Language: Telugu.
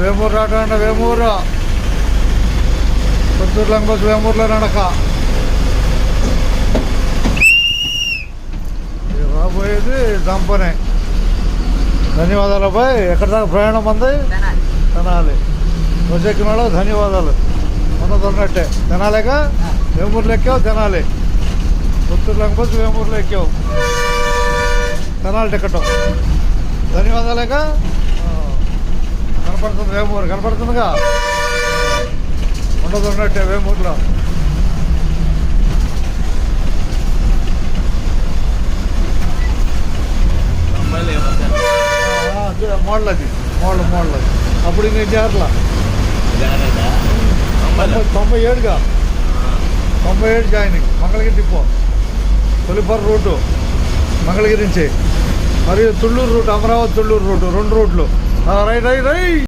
వేమూరు రావటం వేమూరు పుత్తూరు లంగబస్ వేమూరులో నడక రాబోయేది దంపనే. ధన్యవాదాలు అబ్బాయి. ఎక్కడి దాకా ప్రయాణం అంది? తెనాలి. బస్సు ఎక్కిన వాళ్ళకి ధన్యవాదాలు. ఉన్నట్టే తెనాలేక వేమూరులో ఎక్కావు. తెనాలి పుత్తూరు లంగబస్ వేమూరులో ఎక్కావు. తెనాలి టికెట్. ధన్యవాదాలేక కనపడుతుంది వేమూరు. కనపడుతుందిగా. ఉన్నట్టే వేమూరులో. మోడల్ అది మోడల్ అది. అప్పుడు ఇంక చేరలా 97గా 97 జాయినింగ్. మంగళగిరి డిపో తొలిపర్ రూటు మంగళగిరి నుంచి, మరియు తుళ్ళూరు రూట్, అమరావతి తుళ్ళూరు రూటు, 2 రూట్లు. రైట్.